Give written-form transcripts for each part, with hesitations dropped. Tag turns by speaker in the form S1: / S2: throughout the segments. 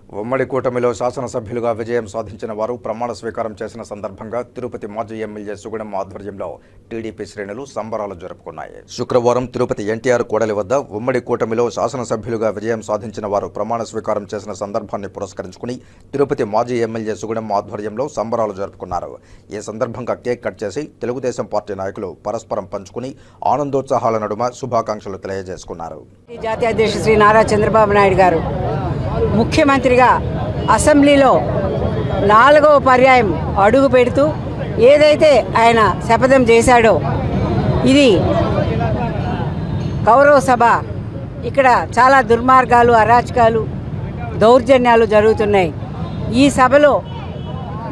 S1: ఉమ్మడి కూటమిలో శాసనసభ్యులుగా విజయం సాధించిన వారు ప్రమాణ స్వీకారం చేసిన సందర్భంగా తిరుపతి మాజీ ఎమ్మెల్యే సుగుణం ఆధ్వర్యంలో టీడీపీ శ్రేణులు సంబరాలు జరుపుకున్నాయి. శుక్రవారం తిరుపతి ఎన్టీఆర్ కూడలి వద్ద ఉమ్మడి కూటమిలో శాసనసభ్యులుగా విజయం సాధించిన వారు ప్రమాణ స్వీకారం చేసిన సందర్భాన్ని పురస్కరించుకుని తిరుపతి మాజీ ఎమ్మెల్యే సుగుణం ఆధ్వర్యంలో సంబరాలు జరుపుకున్నారు. ఈ సందర్భంగా కేక్ కట్ చేసి తెలుగుదేశం పార్టీ నాయకులు పరస్పరం పంచుకుని ఆనందోత్సాహాల నడుమ శుభాకాంక్షలు తెలియజేసుకున్నారు.
S2: జాతీయ అధ్యక్షుడు శ్రీ నారా చంద్రబాబు నాయుడు గారు ముఖ్యమంత్రిగా అసెంబ్లీలో 4వ పర్యాయం అడుగు పెడుతూ ఏదైతే ఆయన శపథం చేశాడో ఇది కౌరవ సభ. ఇక్కడ చాలా దుర్మార్గాలు, అరాచకాలు, దౌర్జన్యాలు జరుగుతున్నాయి. ఈ సభలో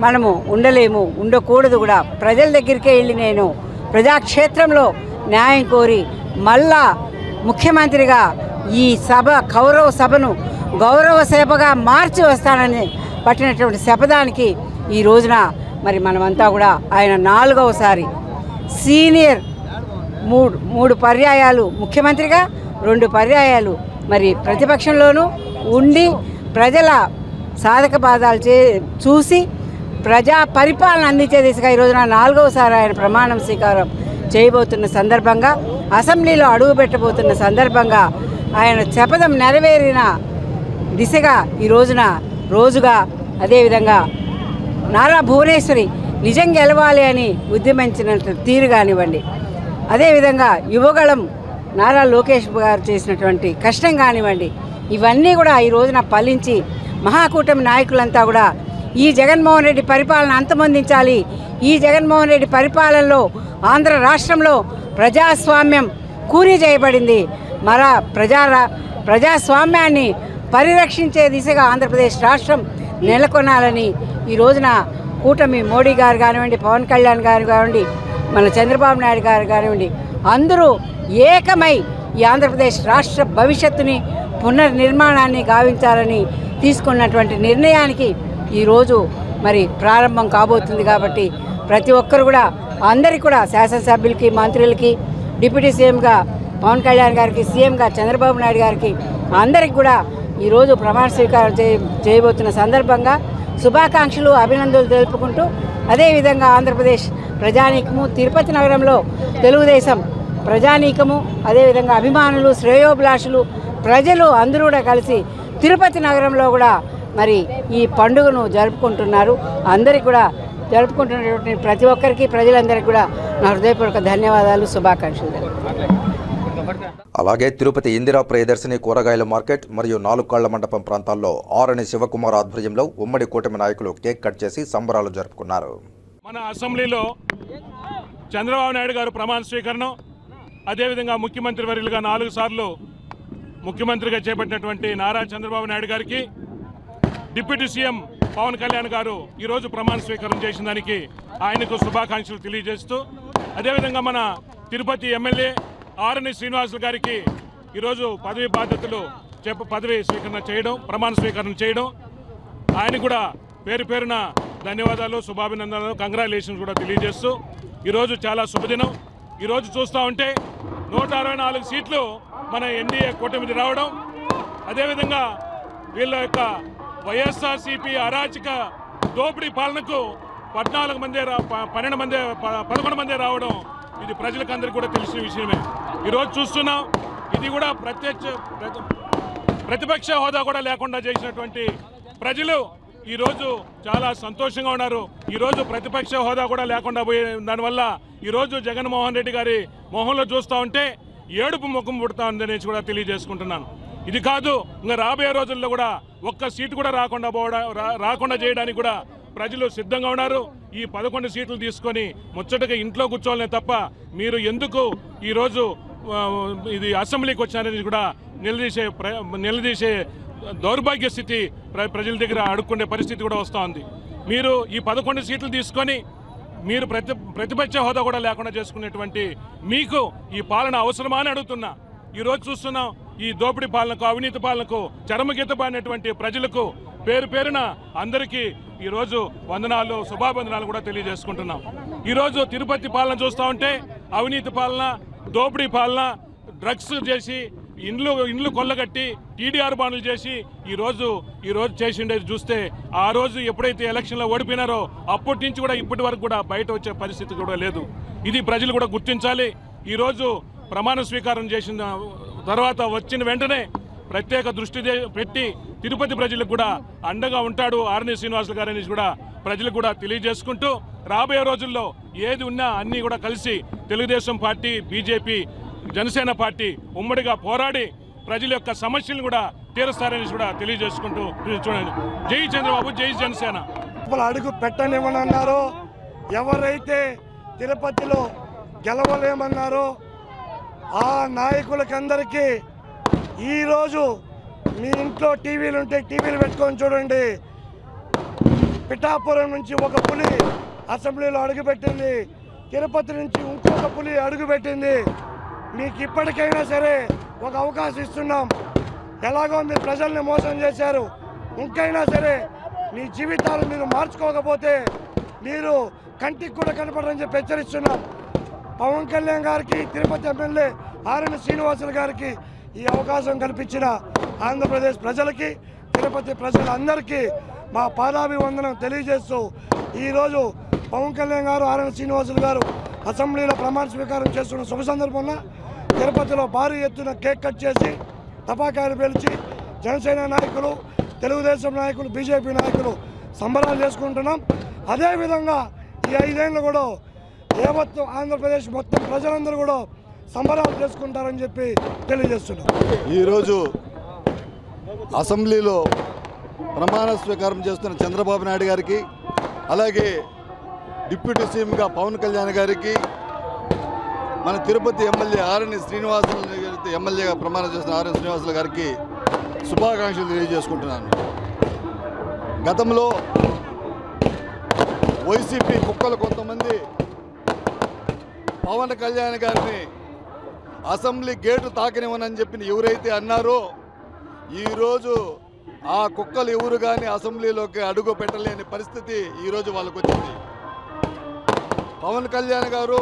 S2: మనము ఉండలేము, ఉండకూడదు కూడా. ప్రజల దగ్గరికే వెళ్ళి నేను ప్రజాక్షేత్రంలో న్యాయం కోరి మళ్ళా ముఖ్యమంత్రిగా ఈ సభ కౌరవ సభను గౌరవ సభగా మార్చి వస్తానని పట్టినటువంటి శపథానికి ఈ రోజున మరి మనమంతా కూడా ఆయన 4వసారి సీనియర్ మూడు పర్యాయాలు ముఖ్యమంత్రిగా, 2 పర్యాయాలు మరి ప్రతిపక్షంలోనూ ఉండి ప్రజల సాధక బాధాలు చూసి ప్రజా పరిపాలన అందించే దిశగా ఈ రోజున 4వసారి ఆయన ప్రమాణం స్వీకారం చేయబోతున్న సందర్భంగా, అసెంబ్లీలో అడుగు పెట్టబోతున్న సందర్భంగా ఆయన శపథం నెరవేరిన దిశగా ఈ రోజున రోజుగా అదేవిధంగా నారా భువనేశ్వరి నిజం గెలవాలి అని ఉద్యమించినట్టు తీరు కానివ్వండి, అదేవిధంగా యువగళం నారా లోకేష్ గారు చేసినటువంటి కష్టం కానివ్వండి, ఇవన్నీ కూడా ఈ రోజున ఫలించి మహాకూటమి నాయకులంతా కూడా ఈ జగన్మోహన్ రెడ్డి పరిపాలన అంతమొందించాలి, ఈ జగన్మోహన్ రెడ్డి పరిపాలనలో ఆంధ్ర రాష్ట్రంలో ప్రజాస్వామ్యం కూనీ చేయబడింది, ప్రజాస్వామ్యాన్ని పరిరక్షించే దిశగా ఆంధ్రప్రదేశ్ రాష్ట్రం నెలకొనాలని ఈ రోజున కూటమి మోడీ గారు కానివ్వండి, పవన్ కళ్యాణ్ గారు కానివ్వండి, మన చంద్రబాబు నాయుడు గారు కానివ్వండి, అందరూ ఏకమై ఈ ఆంధ్రప్రదేశ్ రాష్ట్ర భవిష్యత్తుని పునర్నిర్మాణాన్ని గావించాలని తీసుకున్నటువంటి నిర్ణయానికి ఈరోజు మరి ప్రారంభం కాబోతుంది. కాబట్టి ప్రతి ఒక్కరు కూడా అందరికీ కూడా శాసనసభ్యులకి, మంత్రులకి, డిప్యూటీ సీఎంగా పవన్ కళ్యాణ్ గారికి, సీఎంగా చంద్రబాబు నాయుడు గారికి అందరికి కూడా ఈరోజు ప్రమాణ స్వీకారం చేయబోతున్న సందర్భంగా శుభాకాంక్షలు, అభినందనలు తెలుపుకుంటూ, అదేవిధంగా ఆంధ్రప్రదేశ్ ప్రజానీకము, తిరుపతి నగరంలో తెలుగుదేశం ప్రజానీకము, అదేవిధంగా అభిమానులు, శ్రేయోభిలాషులు, ప్రజలు అందరూ కూడా కలిసి తిరుపతి నగరంలో కూడా మరి ఈ పండుగను జరుపుకుంటున్నారు. అందరికీ కూడా జరుపుకుంటున్నటువంటి ప్రతి ఒక్కరికి, ప్రజలందరికీ కూడా నా హృదయపూర్వక ధన్యవాదాలు, శుభాకాంక్షలు.
S1: అలాగే తిరుపతి ఇందిరా ప్రియదర్శిని కూరగాయల మార్కెట్ మరియు 4 కాళ్ల మండపం ప్రాంతాల్లో ఆరణి శివకుమార్ ఆధ్వర్యంలో ఉమ్మడి కూటమి నాయకులు కేక్ కట్ చేసి సంబరాలు జరుపుకున్నారు.
S3: మన అసెంబ్లీలో చంద్రబాబు నాయుడు గారు ప్రమాణ స్వీకరణ, అదేవిధంగా ముఖ్యమంత్రి వర్యులుగా 4 సార్లు ముఖ్యమంత్రిగా చేపట్టినటువంటి నారా చంద్రబాబు నాయుడు గారికి, డిప్యూటీ సీఎం పవన్ కళ్యాణ్ గారు ఈరోజు ప్రమాణ స్వీకారం చేసిన దానికి ఆయనకు శుభాకాంక్షలు తెలియజేస్తూ, అదేవిధంగా మన తిరుపతి ఎమ్మెల్యే ఆరణి శ్రీనివాసులు గారికి ఈరోజు పదవి స్వీకరణ చేయడం, ప్రమాణ స్వీకరణ చేయడం, ఆయన కూడా పేరు పేరున ధన్యవాదాలు, శుభాభినందనలు, కంగ్రాచులేషన్స్ కూడా తెలియజేస్తూ ఈరోజు చాలా శుభదినం. ఈరోజు చూస్తూ ఉంటే 164 సీట్లు మన ఎన్డీఏ కూటమిది రావడం, అదేవిధంగా వీళ్ళ యొక్క వైఎస్ఆర్సీపీ అరాచక దోపిడీ పాలనకు 11 మంది రావడం ఇది ప్రజలకు అందరికీ కూడా తెలిసిన విషయమే. ఈరోజు చూస్తున్నాం, ఇది కూడా ప్రతిపక్ష హోదా కూడా లేకుండా చేసినటువంటి ప్రజలు ఈరోజు చాలా సంతోషంగా ఉన్నారు. ఈరోజు ప్రతిపక్ష హోదా కూడా లేకుండా పోయే దానివల్ల ఈరోజు జగన్మోహన్ రెడ్డి గారి మొహంలో చూస్తూ ఉంటే ఏడుపు ముఖం పుడతా ఉందనేసి కూడా తెలియజేసుకుంటున్నాను. ఇది కాదు, ఇంకా రాబోయే రోజుల్లో కూడా ఒక్క సీటు కూడా రాకుండా చేయడానికి కూడా ప్రజలు సిద్ధంగా ఉన్నారు. ఈ 11 సీట్లు తీసుకొని ముచ్చటగా ఇంట్లో కూర్చోవాలనే తప్ప మీరు ఎందుకు ఈరోజు ఇది అసెంబ్లీకి వచ్చారని కూడా నిలదీసే దౌర్భాగ్య స్థితి ప్రజల దగ్గర అడుక్కునే పరిస్థితి కూడా వస్తూ ఉంది. మీరు ఈ 11 సీట్లు తీసుకొని మీరు ప్రతిపక్ష హోదా కూడా లేకుండా చేసుకునేటువంటి మీకు ఈ పాలన అవసరమా అని అడుగుతున్నా. ఈరోజు చూస్తున్నాం, ఈ దోపిడీ పాలనకు, అవినీతి పాలనకు చరమగీత పాడినటువంటి ప్రజలకు పేరు పేరున అందరికీ ఈరోజు వందనాలు, శుభాభివందనాలు కూడా తెలియజేసుకుంటున్నాం. ఈరోజు తిరుపతి పాలన చూస్తూ ఉంటే అవినీతి పాలన, దోపిడీ పాలన, డ్రగ్స్ చేసి ఇండ్లు కొల్లగట్టి టీడీఆర్ బాండ్లు చేసి ఈరోజు చేసిండేది చూస్తే ఆ రోజు ఎప్పుడైతే ఎలక్షన్లో ఓడిపోయినారో అప్పటి నుంచి కూడా ఇప్పటి వరకు కూడా బయట వచ్చే పరిస్థితి కూడా లేదు. ఇది ప్రజలు కూడా గుర్తించాలి. ఈరోజు ప్రమాణ స్వీకారం చేసిన తర్వాత వచ్చిన వెంటనే ప్రత్యేక దృష్టి పెట్టి తిరుపతి ప్రజలకు కూడా అండగా ఉంటాడు ఆర్ఎన్ శ్రీనివాసులు గారని కూడా ప్రజలకు కూడా తెలియజేసుకుంటూ రాబోయే రోజుల్లో ఏది ఉన్నా అన్నీ కూడా కలిసి Telugu Desam party, BJP, Janasena party ఉమ్మడిగా పోరాడి ప్రజల యొక్క సమస్యలను కూడా తీరుస్తారని కూడా తెలియజేసుకుంటూ చూడండి. జై చంద్రబాబు, జై జనసేన.
S4: అడుగు పెట్టనివ్వనన్నారో, ఎవరైతే తిరుపతిలో గెలవలేమన్నారో ఆ నాయకులకందరికీ ఈరోజు మీ ఇంట్లో టీవీలు ఉంటే టీవీలు పెట్టుకొని చూడండి. పిఠాపురం నుంచి ఒక పులి అసెంబ్లీలో అడుగుపెట్టింది, తిరుపతి నుంచి ఇంకొక పులి అడుగుపెట్టింది. మీకు ఇప్పటికైనా సరే ఒక అవకాశం ఇస్తున్నాం. ఎలాగో మీరు ప్రజల్ని మోసం చేశారు, ఇంకైనా సరే మీ జీవితాలు మీరు మార్చుకోకపోతే మీరు కంటికి కూడా కనపడరని చెప్పి హెచ్చరిస్తున్నాం. పవన్ కళ్యాణ్ గారికి, తిరుపతి ఎమ్మెల్యే ఆర్ఎన్ శ్రీనివాసులు గారికి ఈ అవకాశం కల్పించిన ఆంధ్రప్రదేశ్ ప్రజలకి, తిరుపతి ప్రజలందరికీ మా పాదాభివందనం తెలియజేస్తూ ఈరోజు పవన్ కళ్యాణ్ గారు, ఆర్ఎన్ శ్రీనివాసులు గారు అసెంబ్లీలో ప్రమాణ స్వీకారం చేస్తున్న శుభ సందర్భంలో తిరుపతిలో భారీ ఎత్తున కేక్ కట్ చేసి టపాకాయలు పేల్చి జనసేన నాయకులు, తెలుగుదేశం నాయకులు, బీజేపీ నాయకులు సంబరాలు చేసుకుంటున్నాం. అదేవిధంగా ఈ 5 ఏళ్ళు కూడా యావత్తు ఆంధ్రప్రదేశ్ మొత్తం ప్రజలందరూ కూడా సంబరాలు చేసుకుంటారని చెప్పి తెలియజేస్తున్నాం.
S5: ఈరోజు అసెంబ్లీలో ప్రమాణ స్వీకారం చేస్తున్న చంద్రబాబు నాయుడు గారికి, అలాగే డిప్యూటీ సీఎంగా పవన్ కళ్యాణ్ గారికి, మన తిరుపతి ఎమ్మెల్యే ఆర్ఎన్ శ్రీనివాసులు ఎమ్మెల్యేగా ప్రమాణం చేస్తున్న ఆర్ఎన్ శ్రీనివాసులు గారికి శుభాకాంక్షలు తెలియజేసుకుంటున్నాను. గతంలో వైసీపీ కుక్కలు కొంతమంది పవన్ కళ్యాణ్ గారిని అసెంబ్లీ గేటు తాకనివ్వనని చెప్పి ఎవరైతే అన్నారో, ఈరోజు ఆ కుక్కలు ఎవరు కానీ అసెంబ్లీలోకి అడుగు పెట్టలేని పరిస్థితి ఈరోజు వాళ్ళకు వచ్చింది. పవన్ కళ్యాణ్ గారు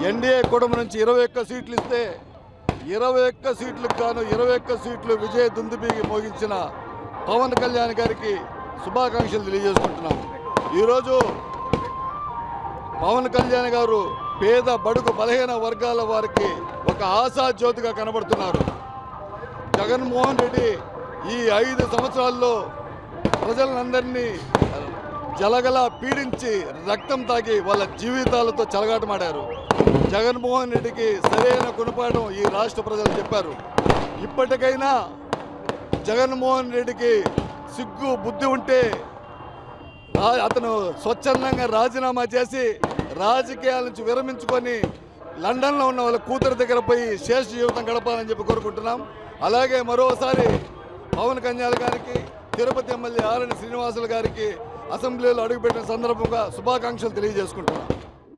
S5: ఎన్డీఏ కూటమి నుంచి 21 సీట్లు ఇస్తే 21 సీట్లకు గాను 21 సీట్లు విజయ దుందుబిగి మోగించిన పవన్ కళ్యాణ్ గారికి శుభాకాంక్షలు తెలియజేసుకుంటున్నాము. ఈరోజు పవన్ కళ్యాణ్ గారు పేద బడుగు బలహీన వర్గాల వారికి ఒక ఆశాజ్యోతిగా కనబడుతున్నారు. జగన్మోహన్ రెడ్డి ఈ 5 సంవత్సరాల్లో ప్రజలందరినీ జలగలా పీడించి రక్తం తాగి వాళ్ళ జీవితాలతో చెలగాటమాడారు. జగన్మోహన్ రెడ్డికి సరైన గుణపాఠం ఈ రాష్ట్ర ప్రజలు చెప్పారు. ఇప్పటికైనా జగన్మోహన్ రెడ్డికి సిగ్గు బుద్ధి ఉంటే అతను స్వచ్ఛందంగా రాజీనామా చేసి రాజకీయాల నుంచి విరమించుకొని లండన్లో ఉన్న వాళ్ళ కూతురు దగ్గర పోయి శేష జీవితం గడపాలని చెప్పి కోరుకుంటున్నాం. అలాగే మరోసారి పవన్ కళ్యాణ్ గారికి, తిరుపతి ఎమ్మెల్యే ఆర్ఎన్ శ్రీనివాసులు గారికి అసెంబ్లీలో అడుగుపెట్టిన సందర్భంగా శుభాకాంక్షలు తెలియజేసుకుంటున్నాం.